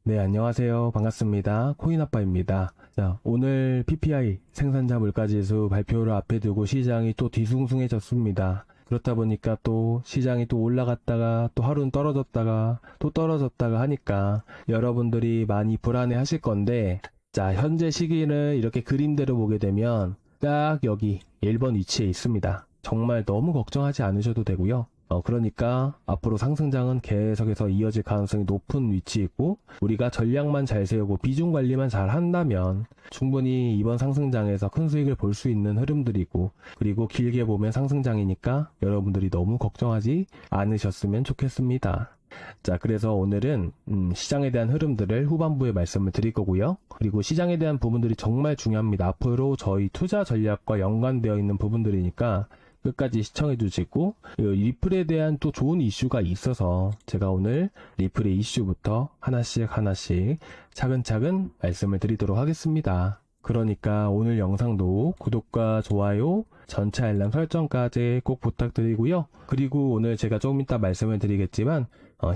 네, 안녕하세요. 반갑습니다. 코인아빠입니다. 자, 오늘 PPI 생산자 물가지수 발표를 앞에 두고 시장이 또 뒤숭숭해졌습니다. 그렇다 보니까 또 시장이 또 올라갔다가 또 하루는 떨어졌다가 또 떨어졌다가 하니까 여러분들이 많이 불안해 하실 건데, 자, 현재 시기를 이렇게 그림대로 보게 되면 딱 여기 1번 위치에 있습니다. 정말 너무 걱정하지 않으셔도 되고요. 그러니까 앞으로 상승장은 계속해서 이어질 가능성이 높은 위치이고, 우리가 전략만 잘 세우고 비중 관리만 잘 한다면 충분히 이번 상승장에서 큰 수익을 볼 수 있는 흐름들이고, 그리고 길게 보면 상승장이니까 여러분들이 너무 걱정하지 않으셨으면 좋겠습니다. 자, 그래서 오늘은 시장에 대한 흐름들을 후반부에 말씀을 드릴 거고요. 그리고 시장에 대한 부분들이 정말 중요합니다. 앞으로 저희 투자 전략과 연관되어 있는 부분들이니까 끝까지 시청해 주시고, 리플에 대한 또 좋은 이슈가 있어서 제가 오늘 리플의 이슈부터 하나씩 차근차근 말씀을 드리도록 하겠습니다. 그러니까 오늘 영상도 구독과 좋아요, 전체 알람 설정까지 꼭 부탁드리고요. 그리고 오늘 제가 조금 이따 말씀을 드리겠지만,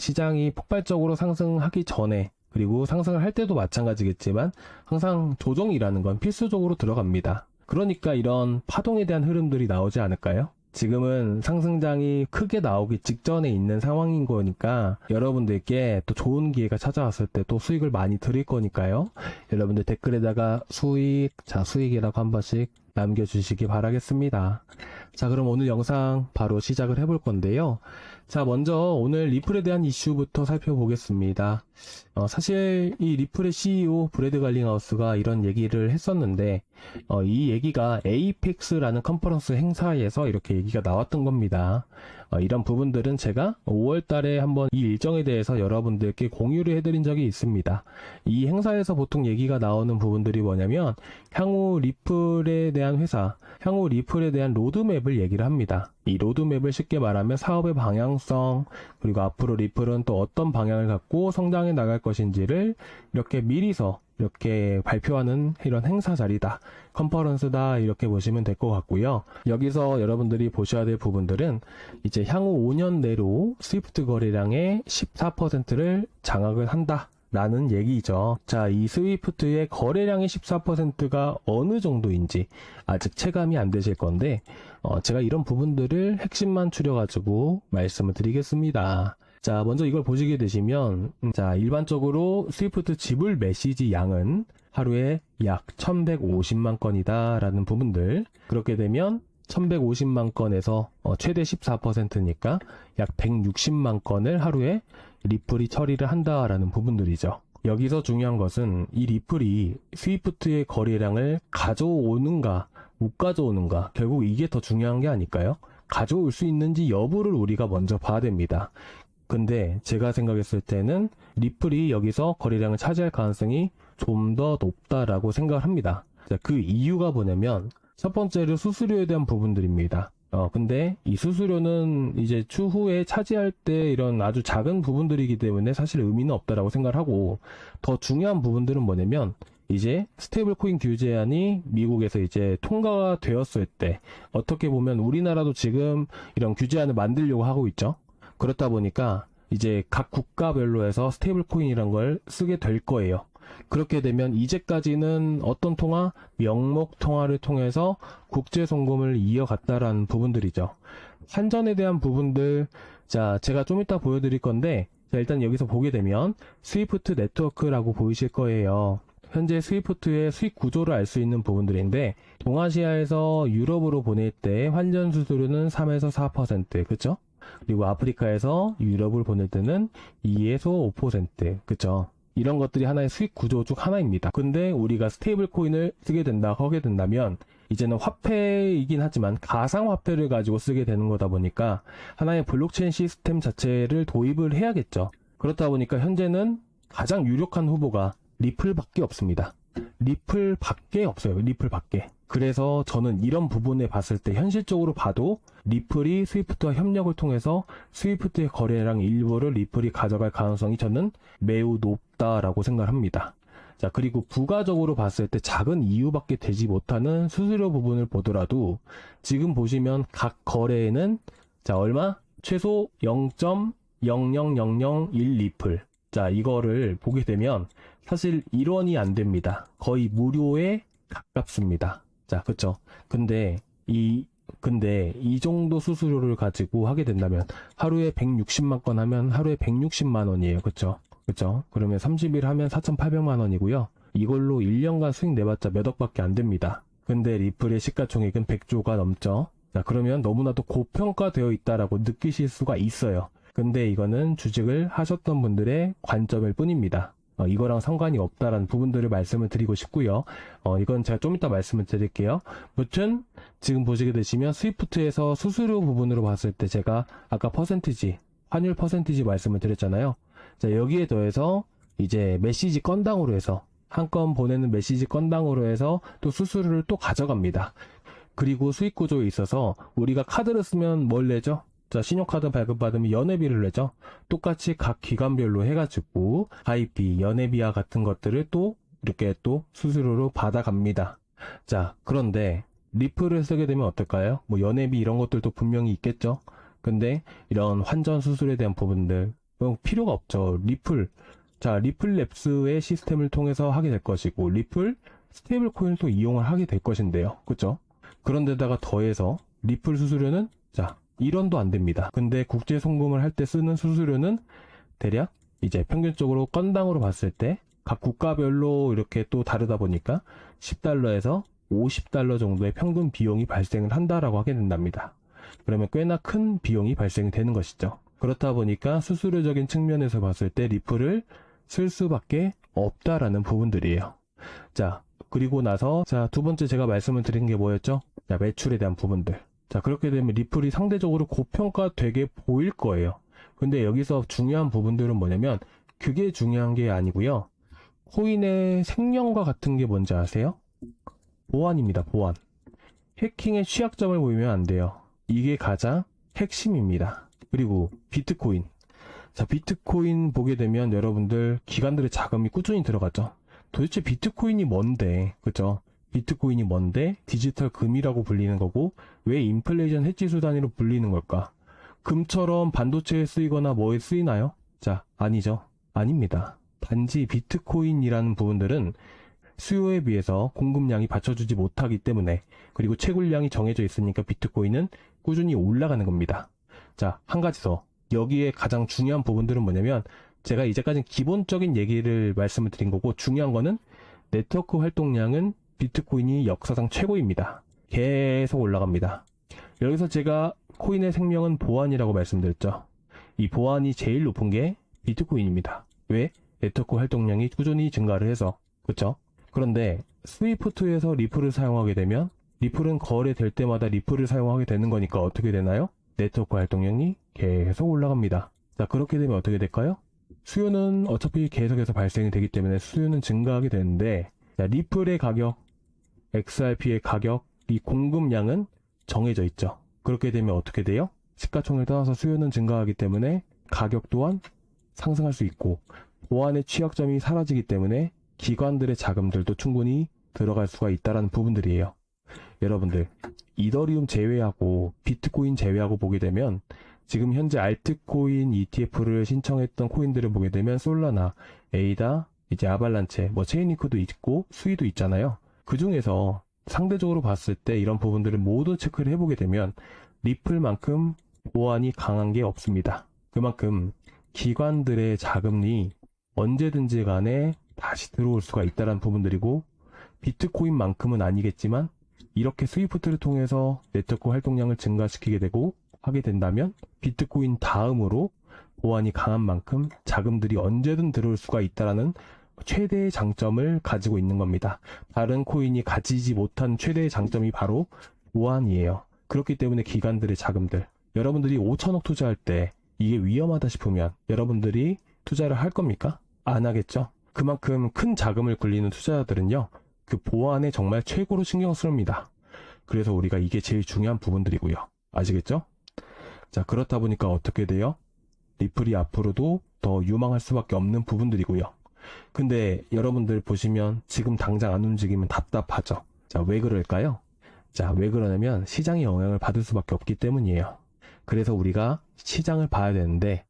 시장이 폭발적으로 상승하기 전에, 그리고 상승을 할 때도 마찬가지겠지만 항상 조정이라는 건 필수적으로 들어갑니다. 그러니까 이런 파동에 대한 흐름들이 나오지 않을까요? 지금은 상승장이 크게 나오기 직전에 있는 상황인 거니까 여러분들께 또 좋은 기회가 찾아왔을 때 또 수익을 많이 드릴 거니까요. 여러분들 댓글에다가 수익이라고 한 번씩 남겨주시기 바라겠습니다. 자, 그럼 오늘 영상 바로 시작을 해볼 건데요. 자, 먼저 오늘 리플에 대한 이슈부터 살펴보겠습니다. 사실 이 리플의 CEO 브래드 갈링하우스가 이런 얘기를 했었는데, 이 얘기가 에이펙스라는 컨퍼런스 행사에서 이렇게 얘기가 나왔던 겁니다. 이런 부분들은 제가 5월 달에 한번 이 일정에 대해서 여러분들께 공유를 해드린 적이 있습니다. 이 행사에서 보통 얘기가 나오는 부분들이 뭐냐면, 향후 리플에 대한 회사, 향후 리플에 대한 로드맵을 얘기를 합니다. 이 로드맵을 쉽게 말하면 사업의 방향성, 그리고 앞으로 리플은 또 어떤 방향을 갖고 성장해 나갈 것인지를 이렇게 미리서 이렇게 발표하는 이런 행사 자리다, 컨퍼런스다, 이렇게 보시면 될 것 같고요. 여기서 여러분들이 보셔야 될 부분들은 이제 향후 5년 내로 스위프트 거래량의 14%를 장악을 한다 라는 얘기죠. 자, 이 스위프트의 거래량의 14%가 어느 정도인지 아직 체감이 안 되실 건데, 제가 이런 부분들을 핵심만 추려가지고 말씀을 드리겠습니다. 자, 먼저 이걸 보시게 되시면, 자, 일반적으로 스위프트 지불 메시지 양은 하루에 약 1150만 건이다 라는 부분들, 그렇게 되면 1150만 건에서 최대 14%니까 약 160만 건을 하루에 리플이 처리를 한다라는 부분들이죠. 여기서 중요한 것은 이 리플이 스위프트의 거래량을 가져오는가 못 가져오는가, 결국 이게 더 중요한 게 아닐까요? 가져올 수 있는지 여부를 우리가 먼저 봐야 됩니다. 근데 제가 생각했을 때는 리플이 여기서 거래량을 차지할 가능성이 좀 더 높다라고 생각을 합니다. 자, 그 이유가 뭐냐면 첫 번째로 수수료에 대한 부분들입니다. 근데 이 수수료는 이제 추후에 차지할 때 이런 아주 작은 부분들이기 때문에 사실 의미는 없다라고 생각을 하고, 더 중요한 부분들은 뭐냐면 이제 스테이블 코인 규제안이 미국에서 이제 통과가 되었을 때, 어떻게 보면 우리나라도 지금 이런 규제안을 만들려고 하고 있죠. 그렇다 보니까 이제 각 국가별로 해서 스테이블 코인이란 걸 쓰게 될 거예요. 그렇게 되면 이제까지는 어떤 통화? 명목 통화를 통해서 국제 송금을 이어갔다라는 부분들이죠. 환전에 대한 부분들, 자, 제가 좀 이따 보여드릴 건데, 자, 일단 여기서 보게 되면 스위프트 네트워크라고 보이실 거예요. 현재 스위프트의 수익 구조를 알 수 있는 부분들인데, 동아시아에서 유럽으로 보낼 때 환전 수수료는 3에서 4%, 그쵸? 그리고 아프리카에서 유럽을 보낼 때는 2에서 5%, 그쵸? 이런 것들이 하나의 수익 구조 중 하나입니다. 근데 우리가 스테이블 코인을 하게 된다면 이제는 화폐이긴 하지만 가상화폐를 가지고 쓰게 되는 거다 보니까 하나의 블록체인 시스템 자체를 도입을 해야겠죠. 그렇다 보니까 현재는 가장 유력한 후보가 리플밖에 없습니다. 리플밖에 없어요. 리플밖에. 그래서 저는 이런 부분에 봤을 때 현실적으로 봐도 리플이 스위프트와 협력을 통해서 스위프트의 거래량 일부를 리플이 가져갈 가능성이 저는 매우 높다라고 생각을 합니다. 자, 그리고 부가적으로 봤을 때 작은 이유밖에 되지 못하는 수수료 부분을 보더라도 지금 보시면 각 거래에는 자, 얼마? 최소 0.00001 리플. 자, 이거를 보게 되면 사실 1원이 안 됩니다. 거의 무료에 가깝습니다. 자, 그쵸? 근데 이 정도 수수료를 가지고 하게 된다면 하루에 160만 건 하면 하루에 160만 원이에요. 그쵸? 그쵸? 그러면 30일 하면 4,800만 원이고요. 이걸로 1년간 수익 내봤자 몇 억밖에 안 됩니다. 근데 리플의 시가총액은 100조가 넘죠. 자, 그러면 너무나도 고평가되어 있다라고 느끼실 수가 있어요. 근데 이거는 주식을 하셨던 분들의 관점일 뿐입니다. 이거랑 상관이 없다라는 부분들을 말씀을 드리고 싶고요. 이건 제가 좀 이따 말씀을 드릴게요. 무튼 지금 보시게 되시면 스위프트에서 수수료 부분으로 봤을 때 제가 아까 환율 퍼센티지 말씀을 드렸잖아요. 자, 여기에 더해서 이제 메시지 건당으로 해서 한 건 보내는 메시지 건당으로 해서 또 수수료를 또 가져갑니다. 그리고 수익 구조에 있어서 우리가 카드를 쓰면 뭘 내죠? 자, 신용카드 발급받으면 연회비를 내죠. 똑같이 각 기관별로 해가지고 가입비, 연회비와 같은 것들을 또 이렇게 또 수수료로 받아갑니다. 자, 그런데 리플을 쓰게 되면 어떨까요? 뭐 연회비 이런 것들도 분명히 있겠죠. 근데 이런 환전 수수료에 대한 부분들 필요가 없죠. 리플 랩스의 시스템을 통해서 하게 될 것이고 리플 스테이블 코인도 이용을 하게 될 것인데요. 그렇죠? 그런데다가 더해서 리플 수수료는 자 1원도 안 됩니다. 근데 국제 송금을 할 때 쓰는 수수료는 대략 이제 평균적으로 건당으로 봤을 때 각 국가별로 이렇게 또 다르다 보니까 10달러에서 50달러 정도의 평균 비용이 발생을 한다라고 하게 된답니다. 그러면 꽤나 큰 비용이 발생이 되는 것이죠. 그렇다 보니까 수수료적인 측면에서 봤을 때 리플을 쓸 수밖에 없다라는 부분들이에요. 자, 그리고 나서 자, 두 번째 제가 말씀을 드린 게 뭐였죠? 자, 매출에 대한 부분들. 자, 그렇게 되면 리플이 상대적으로 고평가되게 보일 거예요. 근데 여기서 중요한 부분들은 뭐냐면 그게 중요한 게 아니고요. 코인의 생명과 같은 게 뭔지 아세요? 보안입니다. 보안. 해킹의 취약점을 보이면 안 돼요. 이게 가장 핵심입니다. 그리고 비트코인. 자, 비트코인 보게 되면 여러분들 기관들의 자금이 꾸준히 들어가죠. 도대체 비트코인이 뭔데? 그죠? 비트코인이 뭔데? 디지털 금이라고 불리는 거고 왜 인플레이션 해지수 단위로 불리는 걸까? 금처럼 반도체에 쓰이거나 뭐에 쓰이나요? 자, 아니죠. 아닙니다. 단지 비트코인이라는 부분들은 수요에 비해서 공급량이 받쳐주지 못하기 때문에 그리고 채굴량이 정해져 있으니까 비트코인은 꾸준히 올라가는 겁니다. 자, 한 가지 더. 여기에 가장 중요한 부분들은 뭐냐면 제가 이제까지 기본적인 얘기를 말씀을 드린 거고 중요한 거는 네트워크 활동량은 비트코인이 역사상 최고입니다. 계속 올라갑니다. 여기서 제가 코인의 생명은 보안이라고 말씀드렸죠. 이 보안이 제일 높은 게 비트코인입니다. 왜? 네트워크 활동량이 꾸준히 증가를 해서. 그렇죠? 그런데 스위프트에서 리플을 사용하게 되면 리플은 거래될 때마다 리플을 사용하게 되는 거니까 어떻게 되나요? 네트워크 활동량이 계속 올라갑니다. 자, 그렇게 되면 어떻게 될까요? 수요는 어차피 계속해서 발생이 되기 때문에 수요는 증가하게 되는데 자, 리플의 가격, XRP의 가격, 이 공급량은 정해져 있죠. 그렇게 되면 어떻게 돼요? 시가총액을 따라서 수요는 증가하기 때문에 가격 또한 상승할 수 있고 보안의 취약점이 사라지기 때문에 기관들의 자금들도 충분히 들어갈 수가 있다는 부분들이에요. 여러분들 이더리움 제외하고 비트코인 제외하고 보게 되면 지금 현재 알트코인 ETF를 신청했던 코인들을 보게 되면 솔라나, 에이다, 이제 아발란체, 뭐 체인리크도 있고 수이도 있잖아요. 그 중에서 상대적으로 봤을 때 이런 부분들을 모두 체크를 해보게 되면 리플만큼 보안이 강한 게 없습니다. 그만큼 기관들의 자금이 언제든지 간에 다시 들어올 수가 있다는 부분들이고 비트코인만큼은 아니겠지만 이렇게 스위프트를 통해서 네트워크 활동량을 증가시키게 되고 하게 된다면 비트코인 다음으로 보안이 강한 만큼 자금들이 언제든 들어올 수가 있다는 최대의 장점을 가지고 있는 겁니다. 다른 코인이 가지지 못한 최대의 장점이 바로 보안이에요. 그렇기 때문에 기관들의 자금들, 여러분들이 5천억 투자할 때 이게 위험하다 싶으면 여러분들이 투자를 할 겁니까? 안 하겠죠? 그만큼 큰 자금을 굴리는 투자자들은요, 그 보안에 정말 최고로 신경 씁니다. 그래서 우리가 이게 제일 중요한 부분들이고요. 아시겠죠? 자, 그렇다 보니까 어떻게 돼요? 리플이 앞으로도 더 유망할 수밖에 없는 부분들이고요. 근데 여러분들 보시면 지금 당장 안 움직이면 답답하죠. 자, 왜 그럴까요? 자, 왜 그러냐면 시장의 영향을 받을 수밖에 없기 때문이에요. 그래서 우리가 시장을 봐야 되는데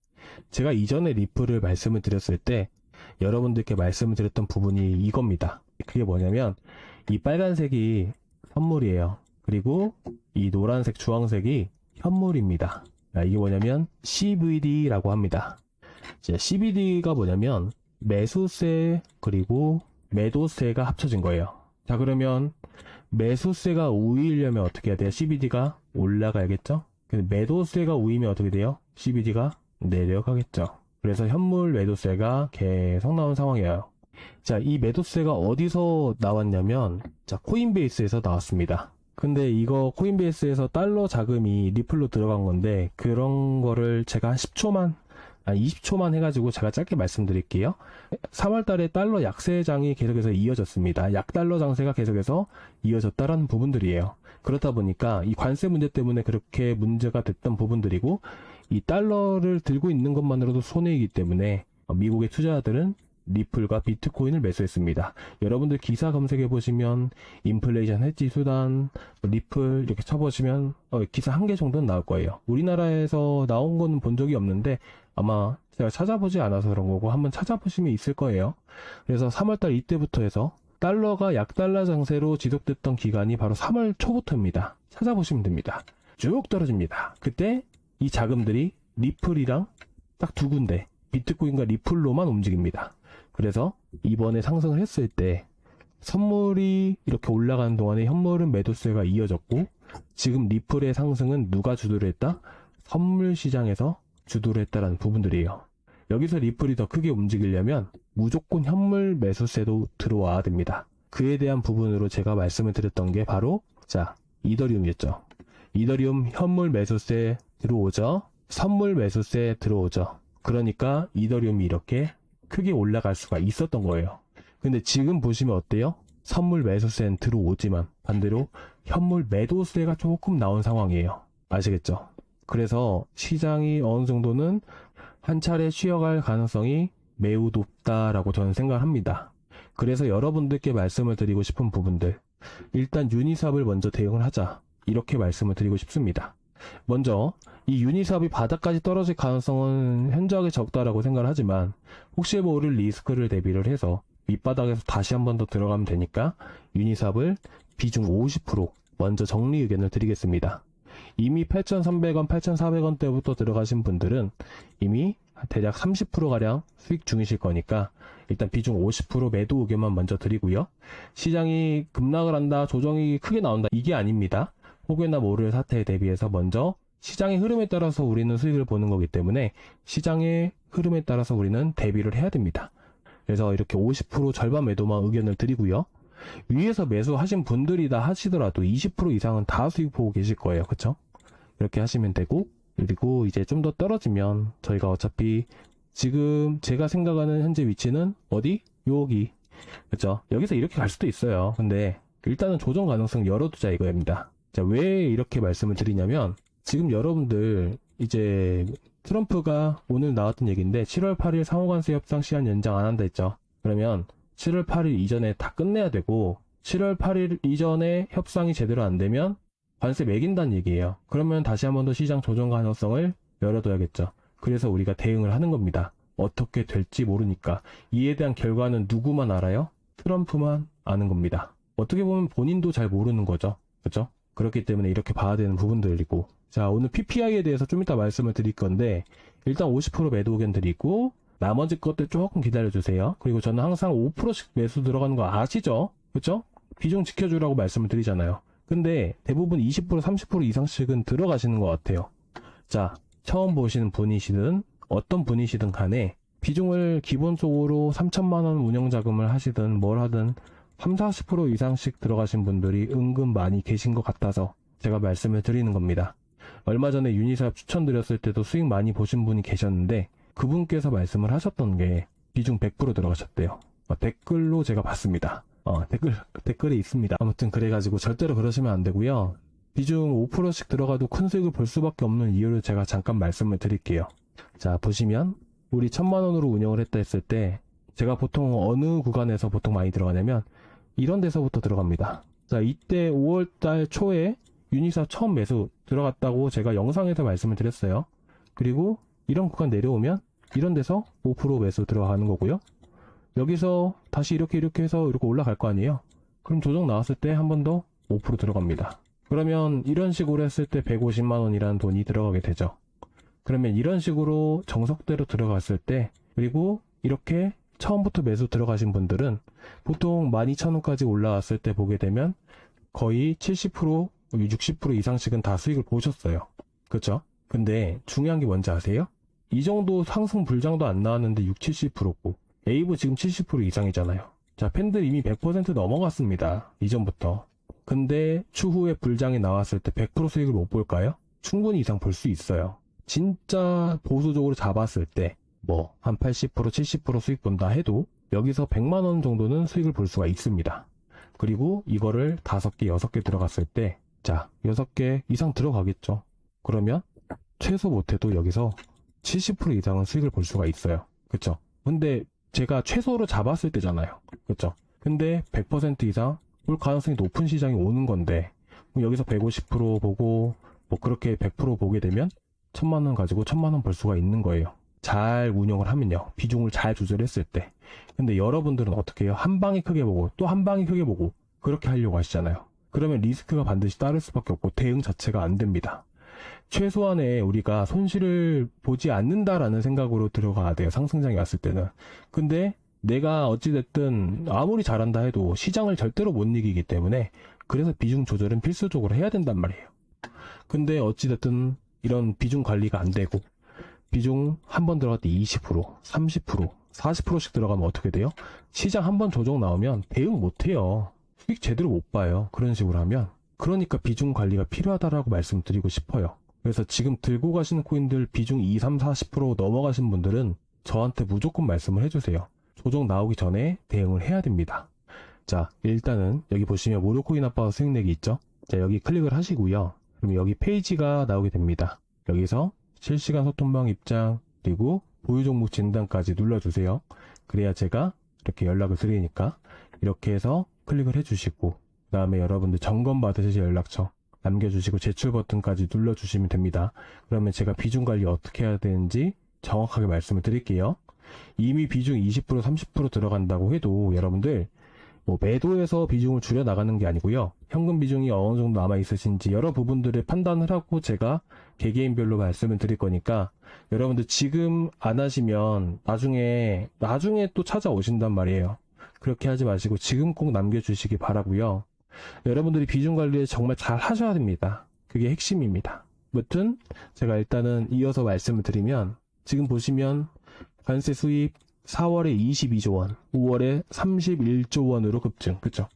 제가 이전에 리플을 말씀을 드렸을 때 여러분들께 말씀을 드렸던 부분이 이겁니다. 그게 뭐냐면 이 빨간색이 선물이에요. 그리고 이 노란색 주황색이 현물입니다. 이게 뭐냐면 CVD라고 합니다. 이제 CVD가 뭐냐면 매수세 그리고 매도세가 합쳐진 거예요. 자, 그러면 매수세가 우위려면 어떻게 해야 돼요? CVD가 올라가야겠죠? 매도세가 우위면 어떻게 돼요? CVD가 내려가겠죠. 그래서 현물 매도세가 계속 나온 상황이에요. 자, 이 매도세가 어디서 나왔냐면, 자, 코인베이스에서 나왔습니다. 근데 이거 코인베이스에서 달러 자금이 리플로 들어간 건데, 그런 거를 제가 한 20초만 해가지고 제가 짧게 말씀드릴게요. 3월 달에 달러 약세장이 계속해서 이어졌습니다. 약달러 장세가 계속해서 이어졌다라는 부분들이에요. 그렇다 보니까 이 관세 문제 때문에 그렇게 문제가 됐던 부분들이고, 이 달러를 들고 있는 것만으로도 손해이기 때문에 미국의 투자자들은 리플과 비트코인을 매수했습니다. 여러분들 기사 검색해 보시면 인플레이션 해지 수단, 리플 이렇게 쳐보시면 기사 한 개 정도는 나올 거예요. 우리나라에서 나온 거는 본 적이 없는데 아마 제가 찾아보지 않아서 그런 거고 한번 찾아보시면 있을 거예요. 그래서 3월달 이때부터 해서 달러가 약달러 장세로 지속됐던 기간이 바로 3월 초부터입니다. 찾아보시면 됩니다. 쭉 떨어집니다. 그때 이 자금들이 리플이랑 딱 두 군데, 비트코인과 리플로만 움직입니다. 그래서 이번에 상승을 했을 때 선물이 이렇게 올라가는 동안에 현물은 매도세가 이어졌고, 지금 리플의 상승은 누가 주도를 했다? 선물 시장에서 주도를 했다라는 부분들이에요. 여기서 리플이 더 크게 움직이려면 무조건 현물 매수세도 들어와야 됩니다. 그에 대한 부분으로 제가 말씀을 드렸던 게 바로 자, 이더리움이었죠. 이더리움 현물 매수세 들어오죠. 선물 매수세 들어오죠. 그러니까 이더리움이 이렇게 크게 올라갈 수가 있었던 거예요. 근데 지금 보시면 어때요? 선물 매수세는 들어오지만 반대로 현물 매도세가 조금 나온 상황이에요. 아시겠죠? 그래서 시장이 어느 정도는 한 차례 쉬어갈 가능성이 매우 높다라고 저는 생각을 합니다. 그래서 여러분들께 말씀을 드리고 싶은 부분들, 일단 유니삽을 먼저 대응을 하자, 이렇게 말씀을 드리고 싶습니다. 먼저 이 유니삽이 바닥까지 떨어질 가능성은 현저하게 적다라고 생각을 하지만 혹시 모를 리스크를 대비를 해서 밑바닥에서 다시 한 번 더 들어가면 되니까 유니삽을 비중 50% 먼저 정리 의견을 드리겠습니다. 이미 8,300원, 8,400원 때부터 들어가신 분들은 이미 대략 30%가량 수익 중이실 거니까 일단 비중 50% 매도 의견만 먼저 드리고요. 시장이 급락을 한다, 조정이 크게 나온다, 이게 아닙니다. 혹여나 모를 사태에 대비해서 먼저 시장의 흐름에 따라서 우리는 수익을 보는 거기 때문에 시장의 흐름에 따라서 우리는 대비를 해야 됩니다. 그래서 이렇게 50% 절반 매도만 의견을 드리고요. 위에서 매수하신 분들이다 하시더라도 20% 이상은 다 수익 보고 계실 거예요. 그쵸? 이렇게 하시면 되고, 그리고 이제 좀 더 떨어지면 저희가 어차피 지금 제가 생각하는 현재 위치는 어디? 여기. 그쵸? 여기서 이렇게 갈 수도 있어요. 근데 일단은 조정 가능성 열어두자 이거입니다. 자, 왜 이렇게 말씀을 드리냐면 지금 여러분들 이제 트럼프가 오늘 나왔던 얘기인데 7월 8일 상호관세 협상 시한 연장 안 한다 했죠. 그러면 7월 8일 이전에 다 끝내야 되고 7월 8일 이전에 협상이 제대로 안 되면 관세 매긴다는 얘기예요. 그러면 다시 한 번 더 시장 조정 가능성을 열어둬야겠죠. 그래서 우리가 대응을 하는 겁니다. 어떻게 될지 모르니까. 이에 대한 결과는 누구만 알아요? 트럼프만 아는 겁니다. 어떻게 보면 본인도 잘 모르는 거죠. 그렇죠? 그렇기 때문에 이렇게 봐야 되는 부분들이고, 자, 오늘 PPI에 대해서 좀 이따 말씀을 드릴 건데 일단 50% 매도 의견 드리고 나머지 것들 조금 기다려주세요. 그리고 저는 항상 5%씩 매수 들어가는 거 아시죠? 그렇죠? 비중 지켜주라고 말씀을 드리잖아요. 근데 대부분 20% 30% 이상씩은 들어가시는 것 같아요. 자, 처음 보시는 분이시든 어떤 분이시든 간에 비중을 기본적으로 3천만 원 운영자금을 하시든 뭘 하든 30-40% 이상씩 들어가신 분들이 은근 많이 계신 것 같아서 제가 말씀을 드리는 겁니다. 얼마 전에 유니삽 추천드렸을 때도 수익 많이 보신 분이 계셨는데 그분께서 말씀을 하셨던 게 비중 100% 들어가셨대요. 댓글로 제가 봤습니다. 댓글에 있습니다. 아무튼 그래가지고 절대로 그러시면 안 되고요. 비중 5%씩 들어가도 큰 수익을 볼 수밖에 없는 이유를 제가 잠깐 말씀을 드릴게요. 자, 보시면 우리 1,000만 원으로 운영을 했다 했을 때 제가 보통 어느 구간에서 보통 많이 들어가냐면 이런 데서부터 들어갑니다. 자, 이때 5월달 초에 유니삽 처음 매수 들어갔다고 제가 영상에서 말씀을 드렸어요. 그리고 이런 구간 내려오면 이런 데서 5% 매수 들어가는 거고요. 여기서 다시 이렇게 해서 이렇게 올라갈 거 아니에요. 그럼 조정 나왔을 때 한 번 더 5% 들어갑니다. 그러면 이런 식으로 했을 때 150만 원이라는 돈이 들어가게 되죠. 그러면 이런 식으로 정석대로 들어갔을 때, 그리고 이렇게 처음부터 매수 들어가신 분들은 보통 12,000원까지 올라왔을 때 보게 되면 거의 70%, 60% 이상씩은 다 수익을 보셨어요. 그렇죠? 근데 중요한 게 뭔지 아세요? 이 정도 상승 불장도 안 나왔는데 60, 70%고 에이브 지금 70% 이상이잖아요. 자, 팬들 이미 100% 넘어갔습니다. 이전부터. 근데 추후에 불장이 나왔을 때 100% 수익을 못 볼까요? 충분히 이상 볼 수 있어요. 진짜 보수적으로 잡았을 때 뭐 한 80%, 70% 수익 본다 해도 여기서 100만 원 정도는 수익을 볼 수가 있습니다. 그리고 이거를 5개, 6개 들어갔을 때 자, 6개 이상 들어가겠죠. 그러면 최소 못해도 여기서 70% 이상은 수익을 볼 수가 있어요. 그쵸? 근데 제가 최소로 잡았을 때잖아요. 그쵸? 근데 100% 이상 볼 가능성이 높은 시장이 오는 건데 여기서 150% 보고 뭐 그렇게 100% 보게 되면 1000만 원 가지고 1000만 원 벌 수가 있는 거예요. 잘 운영을 하면요. 비중을 잘 조절했을 때. 근데 여러분들은 어떻게 해요? 한 방에 크게 보고 또 한 방에 크게 보고 그렇게 하려고 하시잖아요. 그러면 리스크가 반드시 따를 수밖에 없고 대응 자체가 안 됩니다. 최소한의 우리가 손실을 보지 않는다라는 생각으로 들어가야 돼요. 상승장이 왔을 때는. 근데 내가 어찌됐든 아무리 잘한다 해도 시장을 절대로 못 이기기 때문에 그래서 비중 조절은 필수적으로 해야 된단 말이에요. 근데 어찌됐든 이런 비중 관리가 안 되고 비중 한 번 들어갈 때 20%, 30%, 40%씩 들어가면 어떻게 돼요? 시장 한 번 조정 나오면 대응 못 해요. 수익 제대로 못 봐요. 그런 식으로 하면. 그러니까 비중 관리가 필요하다라고 말씀드리고 싶어요. 그래서 지금 들고 가시는 코인들 비중 2, 3, 40% 넘어가신 분들은 저한테 무조건 말씀을 해주세요. 조정 나오기 전에 대응을 해야 됩니다. 자, 일단은 여기 보시면 무료 코인 아빠 수익 내기 있죠? 자, 여기 클릭을 하시고요. 그럼 여기 페이지가 나오게 됩니다. 여기서 실시간 소통방 입장, 그리고 보유 종목 진단까지 눌러주세요. 그래야 제가 이렇게 연락을 드리니까 이렇게 해서 클릭을 해주시고 그 다음에 여러분들 점검 받으실 연락처 남겨주시고 제출 버튼까지 눌러주시면 됩니다. 그러면 제가 비중 관리 어떻게 해야 되는지 정확하게 말씀을 드릴게요. 이미 비중 20%, 30% 들어간다고 해도 여러분들 뭐 매도해서 비중을 줄여 나가는 게 아니고요. 현금 비중이 어느 정도 남아 있으신지 여러 부분들을 판단을 하고 제가 개개인별로 말씀을 드릴 거니까 여러분들 지금 안 하시면 나중에 또 찾아오신단 말이에요. 그렇게 하지 마시고 지금 꼭 남겨주시기 바라고요. 여러분들이 비중 관리를 정말 잘 하셔야 됩니다. 그게 핵심입니다. 아무튼 제가 일단은 이어서 말씀을 드리면 지금 보시면 관세 수입 4월에 22조 원, 5월에 31조 원으로 급증. 그쵸?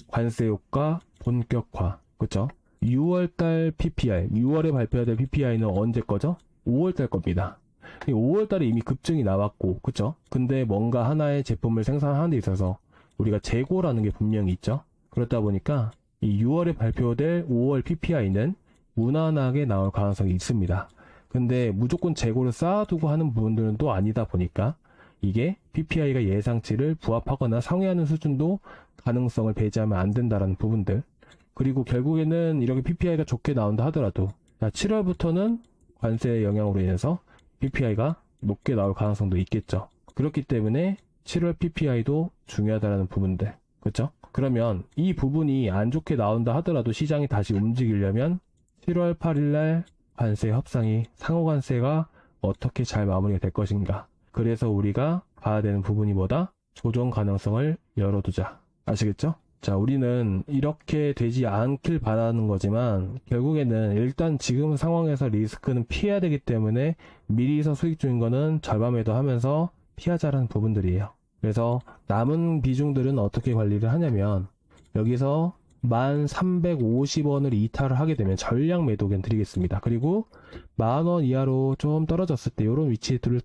관세 효과 본격화. 그쵸? 6월달 PPI, 6월에 발표해야 될 PPI는 언제 거죠? 5월달 겁니다. 5월달에 이미 급증이 나왔고, 그쵸? 근데 뭔가 하나의 제품을 생산하는 데 있어서 우리가 재고라는 게 분명히 있죠? 그렇다 보니까 이 6월에 발표될 5월 PPI는 무난하게 나올 가능성이 있습니다. 근데 무조건 재고를 쌓아두고 하는 부분들은 또 아니다 보니까 이게 PPI가 예상치를 부합하거나 상회하는 수준도 가능성을 배제하면 안 된다라는 부분들. 그리고 결국에는 이렇게 PPI가 좋게 나온다 하더라도 7월부터는 관세의 영향으로 인해서 PPI가 높게 나올 가능성도 있겠죠. 그렇기 때문에 7월 PPI도 중요하다라는 부분들. 그렇죠? 그러면 이 부분이 안 좋게 나온다 하더라도 시장이 다시 움직이려면 7월 8일날 관세 협상이 상호관세가 어떻게 잘 마무리가 될 것인가. 그래서 우리가 봐야 되는 부분이 뭐다? 조정 가능성을 열어두자. 아시겠죠? 자, 우리는 이렇게 되지 않길 바라는 거지만 결국에는 일단 지금 상황에서 리스크는 피해야 되기 때문에 미리서 수익 중인 거는 절반 매도하면서 피하자라는 부분들이에요. 그래서 남은 비중들은 어떻게 관리를 하냐면 여기서 1350원을 이탈을 하게 되면 전량 매도견 드리겠습니다. 그리고 10,000원 이하로 좀 떨어졌을 때 이런 위치들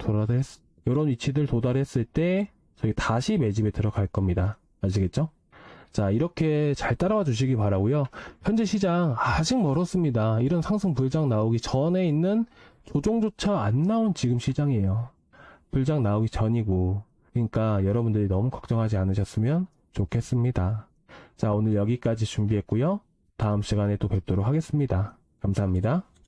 도달했을 때 저희 다시 매집에 들어갈 겁니다. 아시겠죠? 자, 이렇게 잘 따라와 주시기 바라고요. 현재 시장 아직 멀었습니다. 이런 상승 불장 나오기 전에 있는 조정조차 안 나온 지금 시장이에요. 불장 나오기 전이고, 그러니까 여러분들이 너무 걱정하지 않으셨으면 좋겠습니다. 자, 오늘 여기까지 준비했고요. 다음 시간에 또 뵙도록 하겠습니다. 감사합니다.